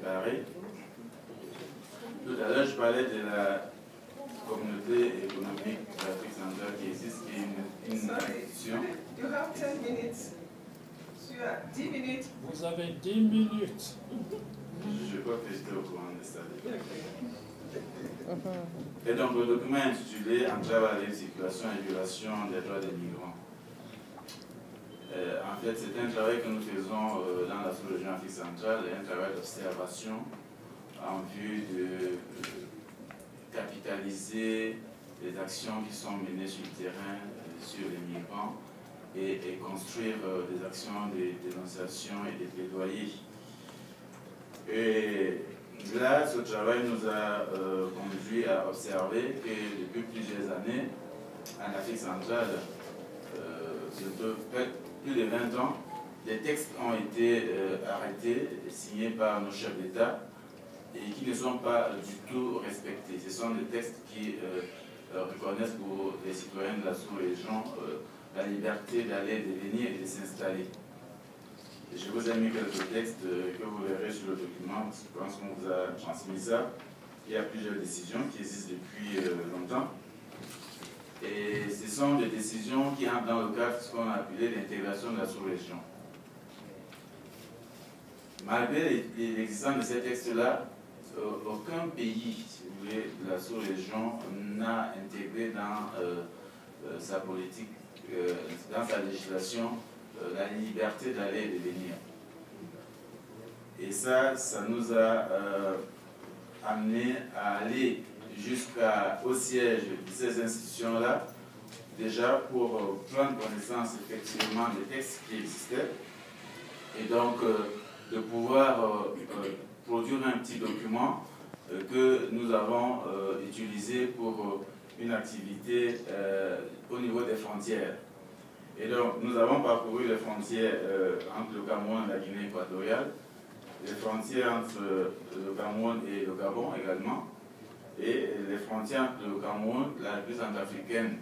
carré. Tout à l'heure, je parlais de la communauté économique d'Afrique centrale qui existe, qui est une institution. You have 10 minutes. Tu as 10 minutes. Vous avez 10 minutes. Je crois que j'étais au courant de ça. Et donc, le document est intitulé « Entrave à la circulation et violation des droits des migrants ». En fait, c'est un travail que nous faisons dans la sous-région Afrique centrale, un travail d'observation en vue de capitaliser les actions qui sont menées sur le terrain sur les migrants et construire des actions de dénonciation et de plaidoyer. Et là, ce travail nous a conduit à observer que depuis plusieurs années, en Afrique centrale, plus de 20 ans, des textes ont été arrêtés, signés par nos chefs d'État et qui ne sont pas du tout respectés. Ce sont des textes qui reconnaissent pour les citoyens de la sous-région la liberté d'aller, de venir et de s'installer. Je vous ai mis quelques textes que vous verrez sur le document, je pense qu'on vous a transmis ça. Il y a plusieurs décisions qui existent depuis longtemps. Et ce sont des décisions qui entrent dans le cadre de ce qu'on a appelé l'intégration de la sous-région. Malgré l'existence de ces textes-là, aucun pays, si vous voulez, de la sous-région n'a intégré dans sa politique, dans sa législation, la liberté d'aller et de venir. Et ça nous a amené à aller jusqu'au siège de ces institutions-là, déjà pour prendre connaissance effectivement des textes qui existaient, et donc de pouvoir produire un petit document que nous avons utilisé pour une activité au niveau des frontières. Et donc, nous avons parcouru les frontières entre le Cameroun et la Guinée équatoriale, les frontières entre le Cameroun et le Gabon également, et les frontières entre le Cameroun, la République centrafricaine.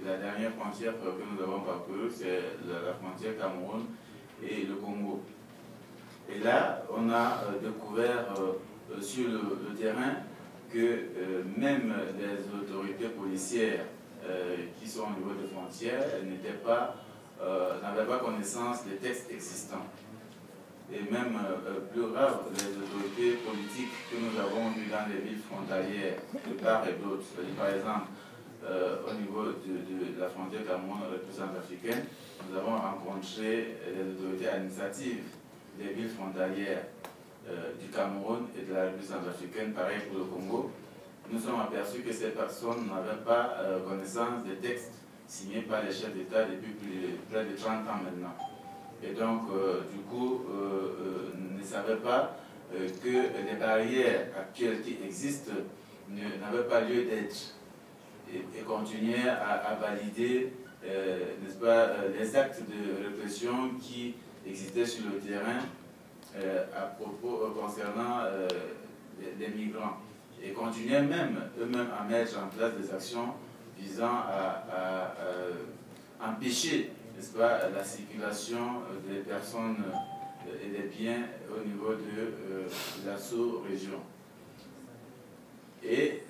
Et la dernière frontière que nous avons parcourue, c'est la frontière Cameroun et le Congo. Et là, on a découvert sur le terrain que même les autorités policières qui sont au niveau des frontières n'avaient pas connaissance des textes existants. Et même plus grave, les autorités politiques que nous avons vues dans les villes frontalières de part et d'autre, par exemple au niveau de la frontière Cameroun-République centrafricaine, nous avons rencontré les autorités administratives des villes frontalières du Cameroun et de la République centrafricaine, pareil pour le Congo. Nous sommes aperçus que ces personnes n'avaient pas connaissance des textes signés par les chefs d'État depuis près de 30 ans maintenant. Et donc, du coup, ne savaient pas que les barrières actuelles qui existent n'avaient pas lieu d'être et continuaient à valider, n'est-ce pas, les actes de répression qui existaient sur le terrain à propos concernant les migrants. Et continuaient même eux-mêmes à mettre en place des actions visant à empêcher, n'est-ce pas, la circulation des personnes et des biens au niveau de la sous-région. Et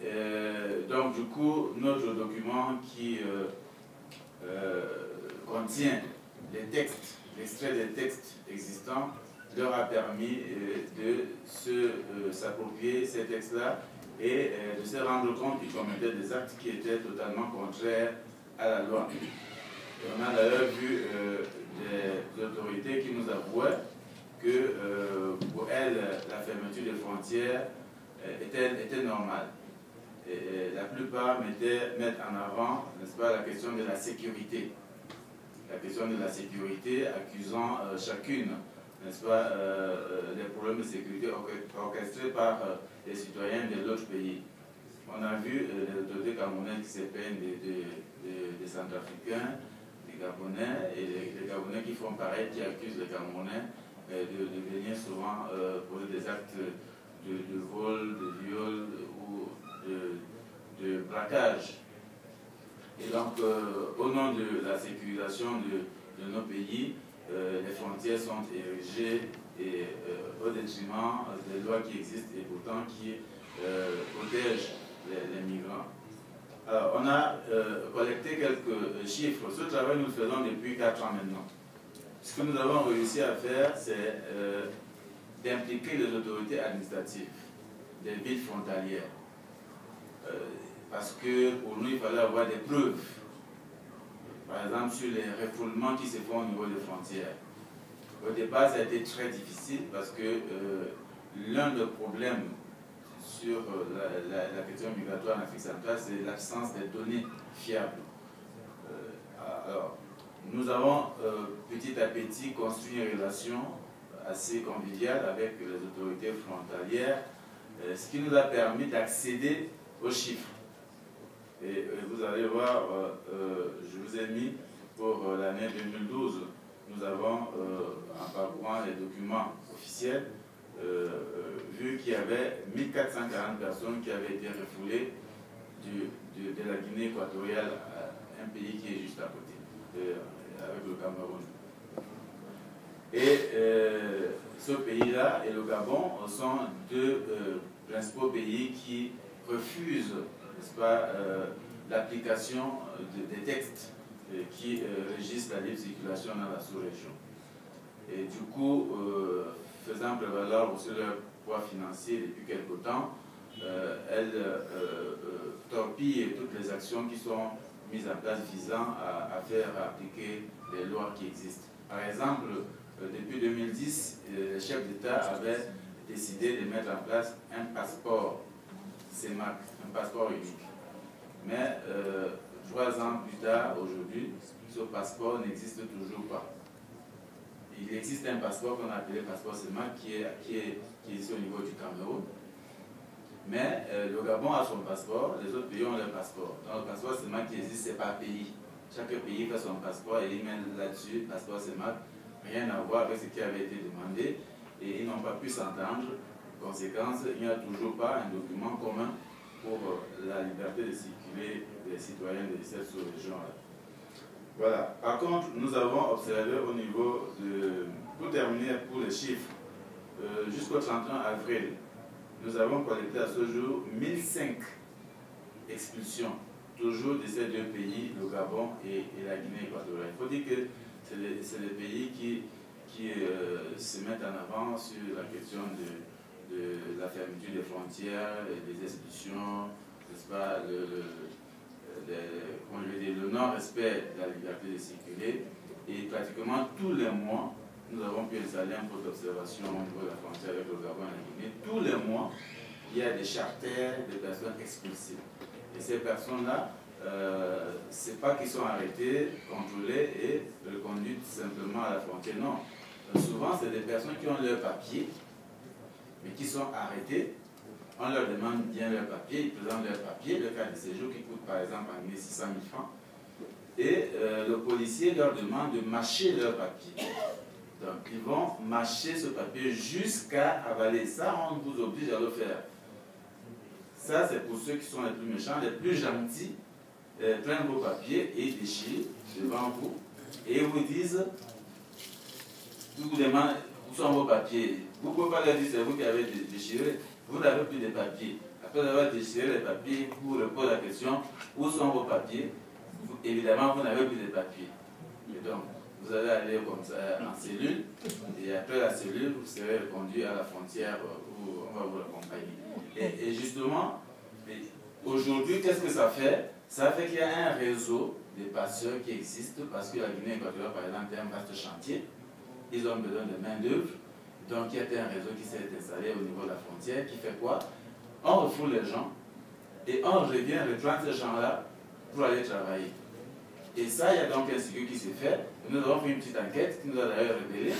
donc du coup, notre document qui contient les textes, l'extrait des textes existants, leur a permis de s'approprier ces textes-là et de se rendre compte qu'ils commettaient des actes qui étaient totalement contraires à la loi. Et on a d'ailleurs vu des autorités qui nous avouaient que pour elles, la fermeture des frontières était normale. Et la plupart mettent en avant, n'est-ce pas, la question de la sécurité. La question de la sécurité, accusant chacune, n'est-ce pas, des problèmes de sécurité orchestrés par les citoyens de l'autre pays. On a vu les autorités camerounaises qui se plaignent des Centrafricains, des Gabonais, et les Gabonais qui font pareil, qui accusent les Camerounais de venir souvent poser des actes de vol, de viol ou de braquage. Et donc, au nom de la sécurisation de nos pays, les frontières sont érigées et au détriment des lois qui existent et pourtant qui protègent les migrants. Alors, on a collecté quelques chiffres. Ce travail, nous le faisons depuis 4 ans maintenant. Ce que nous avons réussi à faire, c'est d'impliquer les autorités administratives des villes frontalières. Parce que pour nous, il fallait avoir des preuves. Par exemple, sur les refoulements qui se font au niveau des frontières. Au départ, ça a été très difficile parce que l'un des problèmes sur la question migratoire en Afrique centrale, c'est l'absence de données fiables. Alors, nous avons petit à petit construit une relation assez conviviale avec les autorités frontalières, ce qui nous a permis d'accéder aux chiffres. Et vous allez voir, je vous ai mis pour l'année 2012, nous avons, en parcourant les documents officiels, vu qu'il y avait 1440 personnes qui avaient été refoulées de la Guinée équatoriale, un pays qui est juste à côté, avec le Cameroun. Et ce pays-là et le Gabon sont deux principaux pays qui refusent, n'est-ce pas, l'application des textes qui régissent la libre circulation dans la sous-région. Et du coup, faisant prévaloir aussi leur poids financier depuis quelque temps, elles torpillent toutes les actions qui sont mises en place visant à faire appliquer les lois qui existent. Par exemple, depuis 2010, les chefs d'État avaient décidé de mettre en place un passeport CEMAC, un passeport unique. Mais 3 ans plus tard, aujourd'hui, ce passeport n'existe toujours pas. Il existe un passeport qu'on a appelé passeport CEMAC qui est ici au niveau du Cameroun. Mais le Gabon a son passeport, les autres pays ont leur passeport. Donc le passeport CEMAC qui existe, c'est par pays. Chaque pays fait son passeport et il met là-dessus, passeport CEMAC, rien à voir avec ce qui avait été demandé. Et ils n'ont pas pu s'entendre. Conséquence, il n'y a toujours pas un document commun pour la liberté de circuler des citoyens de cette sous-région-là. Voilà. Par contre, nous avons observé au niveau de... Pour terminer pour les chiffres, jusqu'au 31 avril, nous avons collecté à ce jour 1005 expulsions, toujours de ces deux pays, le Gabon et la Guinée équatoriale. Il faut dire que c'est les pays qui se mettent en avant sur la question de la fermeture des frontières, des expulsions, n'est-ce pas, le non-respect de la liberté de circuler. Et pratiquement tous les mois, nous avons pu installer un poste d'observation au niveau de la frontière avec le Gabon et la Guinée. Tous les mois, il y a des charters de personnes expulsées. Et ces personnes-là, ce n'est pas qu'ils sont arrêtés, contrôlés et reconduits simplement à la frontière. Non. Souvent, c'est des personnes qui ont leurs papiers, mais qui sont arrêtées. On leur demande bien leurs papiers, ils présentent leurs papiers, le cas de séjour qui coûte par exemple en Guinée 600 000 francs. Et le policier leur demande de mâcher leurs papiers. Donc, ils vont mâcher ce papier jusqu'à avaler. Ça, on vous oblige à le faire. Ça, c'est pour ceux qui sont les plus méchants. Les plus gentils prennent vos papiers et déchirent devant vous. Et vous disent, ils vous demandent où sont vos papiers. Vous ne pouvez pas leur dire, c'est vous qui avez déchiré. Vous n'avez plus de papiers. Après avoir déchiré les papiers, vous reposez la question, où sont vos papiers? Évidemment, vous n'avez plus de papiers. Et donc, vous allez aller comme ça en cellule, et après la cellule, vous serez conduit à la frontière où on va vous accompagner. Et justement, aujourd'hui, qu'est-ce que ça fait? Ça fait qu'il y a un réseau de passeurs qui existe, parce que la Guinée équatoriale, par exemple, est un vaste chantier. Ils ont besoin de main-d'œuvre. Donc, il y a un réseau qui s'est installé au niveau de la frontière, qui fait quoi? On refoule les gens, et on revient reprendre ces gens-là pour aller travailler. Et ça, il y a donc un circuit qui s'est fait. Nous avons fait une petite enquête qui nous a d'ailleurs révélé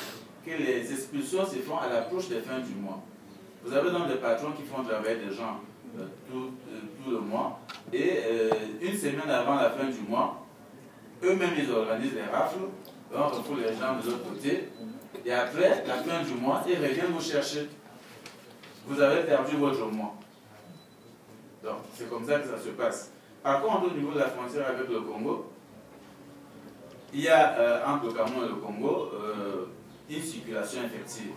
que les expulsions se font à l'approche des fins du mois. Vous avez donc des patrons qui font travailler des gens tout le mois. Et une semaine avant la fin du mois, eux-mêmes, ils organisent des rafles. On refoule les gens de l'autre côté. Et après, la fin du mois, ils reviennent vous chercher. Vous avez perdu votre mois. Donc, c'est comme ça que ça se passe. Par contre, au niveau de la frontière avec le Congo, il y a entre le Cameroun et le Congo une circulation effective.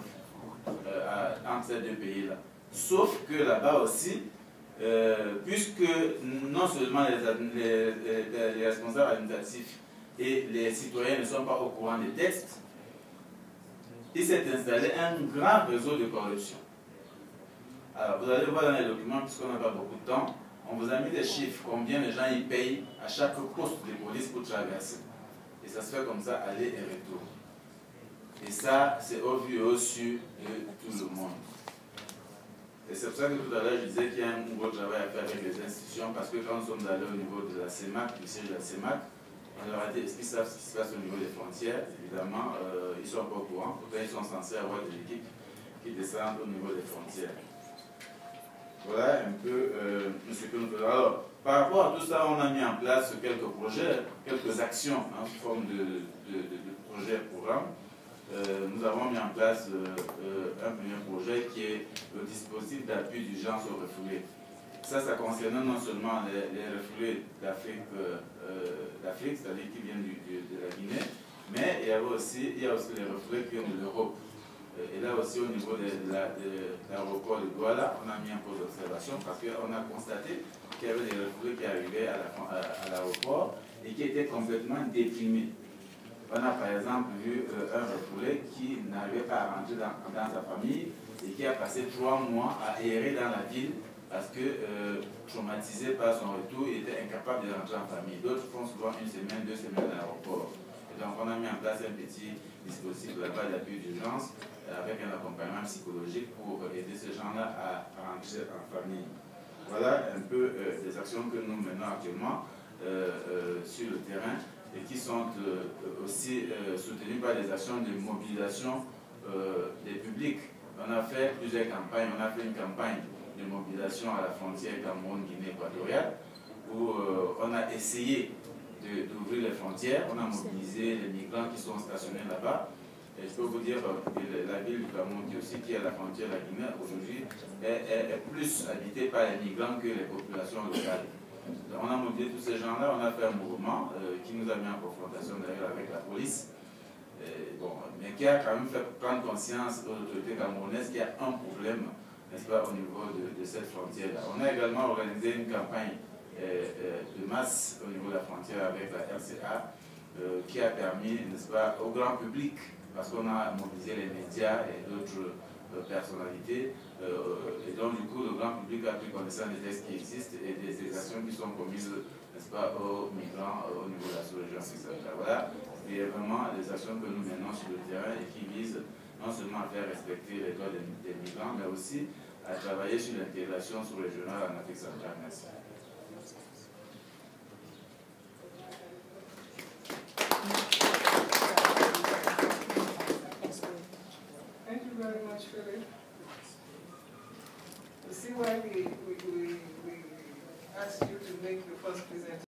entre ces deux pays-là. Sauf que là-bas aussi, puisque non seulement les responsables administratifs et les citoyens ne sont pas au courant des textes, il s'est installé un grand réseau de corruption. Alors, vous allez voir dans les documents, puisqu'on n'a pas beaucoup de temps, on vous a mis des chiffres, combien les gens y payent à chaque poste de police pour traverser. Et ça se fait comme ça, aller et retour. Et ça, c'est au vu et au su de tout le monde. Et c'est pour ça que tout à l'heure, je disais qu'il y a un gros travail à faire avec les institutions, parce que quand nous sommes allés au niveau de la CEMAC, du siège de la CEMAC, on leur a dit, est-ce qu'ils savent ce qui se passe au niveau des frontières? Évidemment, ils ne sont pas au courant. Pourtant, ils sont censés avoir des équipes qui descendent au niveau des frontières. Voilà un peu ce que nous faisons. Alors, par rapport à tout ça, on a mis en place quelques projets, quelques actions en forme de projets, programmes. Nous avons mis en place un premier projet qui est le dispositif d'appui d'urgence aux refoulés. Ça concerne non seulement les refoulés d'Afrique, c'est-à-dire qui viennent de la Guinée, mais il y a aussi les refoulés qui viennent de l'Europe. Et là aussi, au niveau de l'aéroport de Douala, on a mis un peu d'observation parce qu'on a constaté qu'il y avait des refoulés qui arrivaient à l'aéroport et qui étaient complètement déprimés. On a par exemple vu un refoulé qui n'arrivait pas à rentrer dans sa famille et qui a passé 3 mois à errer dans la ville parce que, traumatisé par son retour, il était incapable de rentrer en famille. D'autres font souvent 1 semaine, 2 semaines à l'aéroport. Et donc on a mis en place un petit dispositif là-bas d'appui d'urgence avec un accompagnement psychologique pour aider ces gens-là à rentrer en famille. Voilà un peu les actions que nous menons actuellement sur le terrain et qui sont aussi soutenues par des actions de mobilisation des publics. On a fait plusieurs campagnes. On a fait une campagne de mobilisation à la frontière Cameroun-Guinée équatoriale où on a essayé d'ouvrir les frontières. On a mobilisé les migrants qui sont stationnés là-bas. Et je peux vous dire que la ville du Cameroun, qui est à la frontière de la Guinée, aujourd'hui, est plus habitée par les migrants que les populations locales. Donc, on a mobilisé tous ces gens-là, on a fait un mouvement qui nous a mis en confrontation d'ailleurs avec la police, mais qui a quand même fait prendre conscience aux autorités camerounaises qu'il y a un problème, n'est-ce pas, au niveau de cette frontière-là. On a également organisé une campagne de masse au niveau de la frontière avec la RCA qui a permis, n'est-ce pas, au grand public, parce qu'on a mobilisé les médias et d'autres personnalités, et donc du coup le grand public a pris connaissance des textes qui existent et des actions qui sont commises, n'est-ce pas, aux migrants au niveau de la sous-région. Voilà, c'est vraiment les actions que nous menons sur le terrain et qui visent non seulement à faire respecter les droits des migrants, mais aussi à travailler sur l'intégration sous-régionale en Afrique centrale. Merci. Thank you very much, Philip. You see why we asked you to make the first presentation.